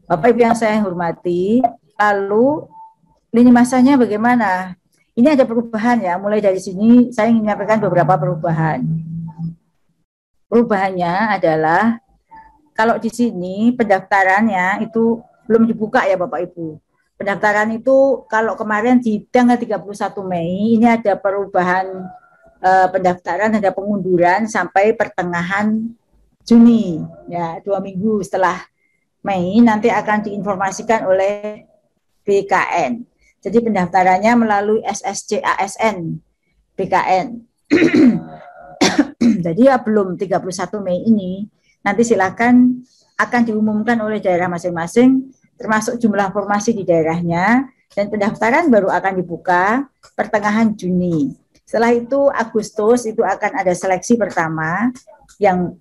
Bapak Ibu yang saya hormati, lalu lini masanya bagaimana? Ini ada perubahan ya, mulai dari sini saya ingin menyampaikan beberapa perubahan. Perubahannya adalah kalau di sini pendaftarannya itu belum dibuka ya Bapak Ibu. Pendaftaran itu kalau kemarin di tanggal 31 Mei ini ada perubahan pendaftaran, ada pengunduran sampai pertengahan Juni ya, 2 minggu setelah Mei nanti akan diinformasikan oleh BKN. Jadi pendaftarannya melalui SSC ASN BKN. Jadi ya belum 31 Mei ini, nanti silakan akan diumumkan oleh daerah masing-masing, termasuk jumlah formasi di daerahnya, dan pendaftaran baru akan dibuka pertengahan Juni. Setelah itu Agustus itu akan ada seleksi pertama, yang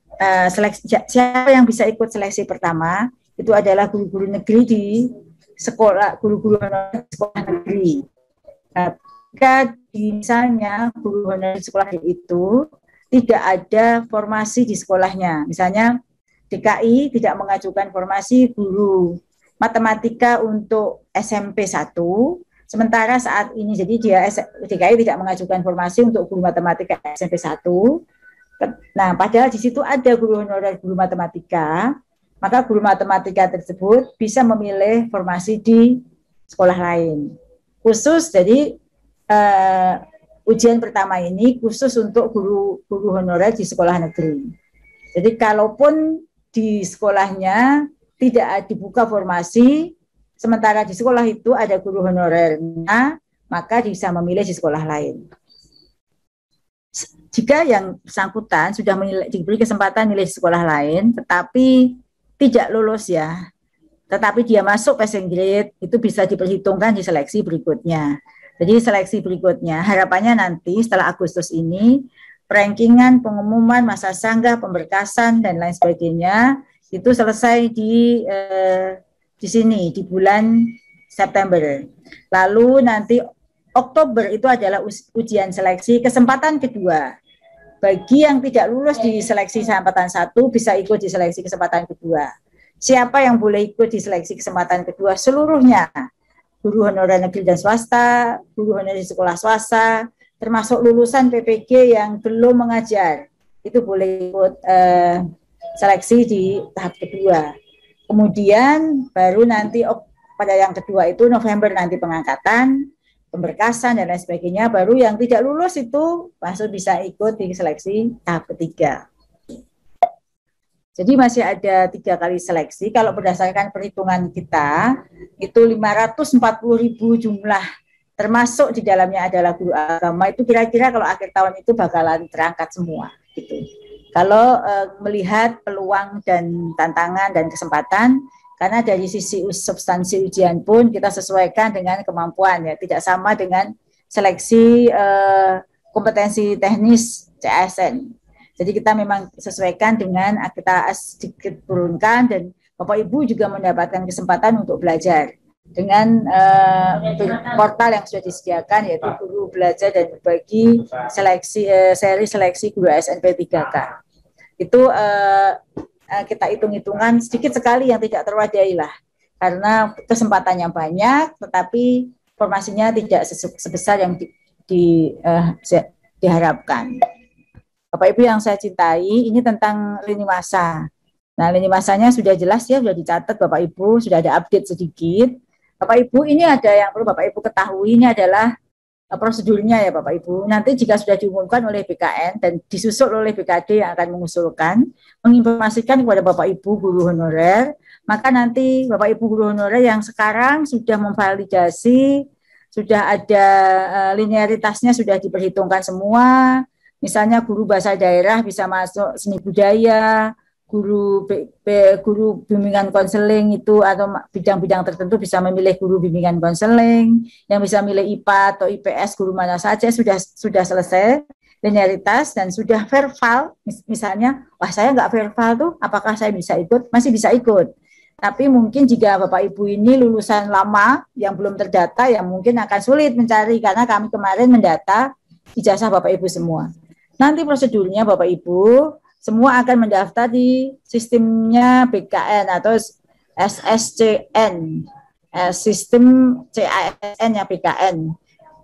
siapa yang bisa ikut seleksi pertama itu adalah guru-guru negeri di sekolah, guru-guru sekolah negeri. Nah, jika misalnya guru honorer sekolah itu tidak ada formasi di sekolahnya, misalnya DKI tidak mengajukan formasi guru matematika untuk SMP 1, sementara saat ini jadi dia DKI tidak mengajukan formasi untuk guru matematika SMP 1. Nah, padahal di situ ada guru honorer guru matematika, maka guru matematika tersebut bisa memilih formasi di sekolah lain. Khusus jadi ujian pertama ini khusus untuk guru honorer di sekolah negeri. Jadi kalaupun di sekolahnya tidak dibuka formasi, sementara di sekolah itu ada guru honorernya, maka bisa memilih di sekolah lain. Jika yang bersangkutan sudah diberi kesempatan milih sekolah lain, tetapi tidak lulus ya, tetapi dia masuk passing grade, itu bisa diperhitungkan di seleksi berikutnya. Jadi seleksi berikutnya, harapannya nanti setelah Agustus ini, rankingan, pengumuman, masa sanggah, pemberkasan, dan lain sebagainya, itu selesai di sini, di bulan September. Lalu nanti Oktober itu adalah ujian seleksi kesempatan kedua. Bagi yang tidak lulus di seleksi kesempatan 1 bisa ikut di seleksi kesempatan kedua. Siapa yang boleh ikut di seleksi kesempatan kedua? Seluruhnya. Guru honorer negeri dan swasta, guru honorer di sekolah swasta, termasuk lulusan PPG yang belum mengajar. Itu boleh ikut seleksi di tahap kedua. Kemudian baru nanti pada yang kedua itu November nanti pengangkatan, pemberkasan dan lain sebagainya, baru yang tidak lulus itu masuk bisa ikut di seleksi tahap ketiga. Jadi masih ada 3 kali seleksi. Kalau berdasarkan perhitungan kita, itu 540.000 jumlah, termasuk di dalamnya adalah guru agama, itu kira-kira kalau akhir tahun itu bakalan terangkat semua. Gitu. Kalau melihat peluang dan tantangan dan kesempatan, karena dari sisi substansi ujian pun kita sesuaikan dengan kemampuan, ya, tidak sama dengan seleksi kompetensi teknis CASN. Jadi kita memang sesuaikan dengan kita sedikit turunkan, dan Bapak Ibu juga mendapatkan kesempatan untuk belajar dengan portal yang sudah disediakan, yaitu Guru Belajar dan Berbagi seri seleksi guru SNP 3K. Itu kita hitung-hitungan sedikit sekali yang tidak terwadai lah, karena kesempatannya banyak, tetapi formasinya tidak sebesar yang diharapkan. Bapak Ibu yang saya cintai, ini tentang lini masa. Nah, lini masanya sudah jelas ya, sudah dicatat Bapak Ibu, sudah ada update sedikit. Bapak Ibu, ini ada yang perlu Bapak Ibu ketahui, ini adalah prosedurnya ya Bapak Ibu. Nanti jika sudah diumumkan oleh BKN dan disusul oleh BKD yang akan mengusulkan, menginformasikan kepada Bapak Ibu guru honorer, maka nanti Bapak Ibu guru honorer yang sekarang sudah memvalidasi, sudah ada linearitasnya sudah diperhitungkan semua. Misalnya guru bahasa daerah bisa masuk seni budaya, guru bimbingan konseling itu atau bidang-bidang tertentu bisa memilih guru bimbingan konseling, yang bisa milih IPA atau IPS guru mana saja sudah selesai linearitas dan sudah verbal. Misalnya, wah saya nggak verbal tuh, apakah saya bisa ikut? Masih bisa ikut. Tapi mungkin jika Bapak Ibu ini lulusan lama yang belum terdata, ya mungkin akan sulit mencari, karena kami kemarin mendata ijazah Bapak Ibu semua. Nanti prosedurnya Bapak Ibu semua akan mendaftar di sistemnya BKN atau SSCN, sistem CASN ya BKN.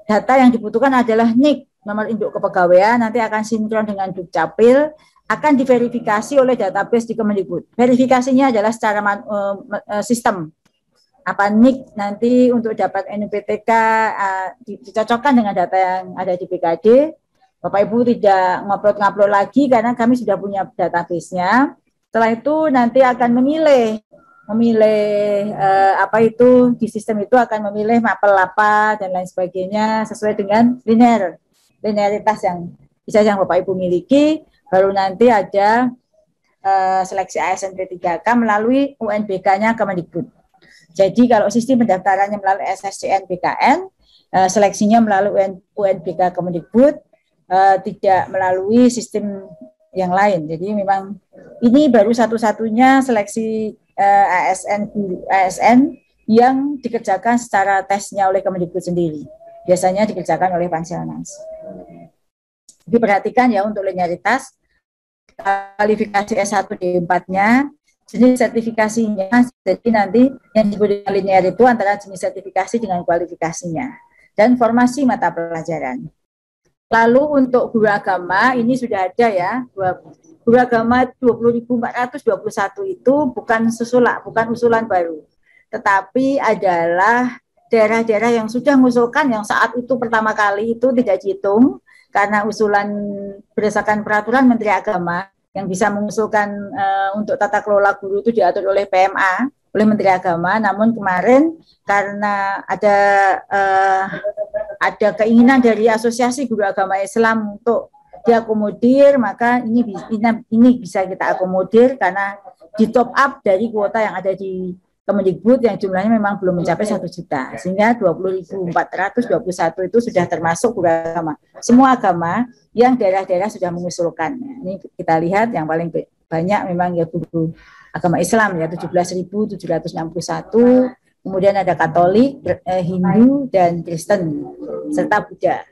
Data yang dibutuhkan adalah NIK, nomor induk kepegawaian, nanti akan sinkron dengan Dukcapil, akan diverifikasi oleh database di Kemendikbud. Verifikasinya adalah secara sistem. Apa NIK nanti untuk dapat NUPTK dicocokkan dengan data yang ada di BKD. Bapak Ibu tidak ngupload lagi karena kami sudah punya database-nya. Setelah itu nanti akan memilih apa itu di sistem itu akan memilih mapel apa dan lain sebagainya sesuai dengan linearitas yang bisa yang Bapak Ibu miliki. Baru nanti ada seleksi ASN P3K melalui UNBK-nya Kemendikbud. Jadi kalau sistem pendaftarannya melalui SSCN BKN, seleksinya melalui UNBK Kemendikbud, tidak melalui sistem yang lain. Jadi memang ini baru satu-satunya seleksi ASN yang dikerjakan secara tesnya oleh Kemendikbud sendiri. Biasanya dikerjakan oleh Panselnas. Jadi perhatikan ya untuk linearitas, kualifikasi S1 D4-nya, jenis sertifikasinya, jadi nanti yang disebut dengan linear itu antara jenis sertifikasi dengan kualifikasinya, dan formasi mata pelajaran. Lalu untuk guru agama, ini sudah ada ya, guru agama 20.421 itu bukan usulan baru, tetapi adalah daerah-daerah yang sudah mengusulkan yang saat itu pertama kali itu tidak dihitung, karena usulan berdasarkan peraturan Menteri Agama yang bisa mengusulkan untuk tata kelola guru itu diatur oleh PMA, oleh Menteri Agama. Namun kemarin karena ada keinginan dari Asosiasi Guru Agama Islam untuk diakomodir, maka ini bisa kita akomodir karena di top up dari kuota yang ada di Kemendikbud yang jumlahnya memang belum mencapai 1 juta, sehingga 20.421 itu sudah termasuk guru agama. Semua agama yang daerah-daerah sudah mengusulkan. Ini kita lihat yang paling banyak memang ya guru agama Islam ya 17.761, kemudian ada Katolik, Hindu dan Kristen serta Buddha.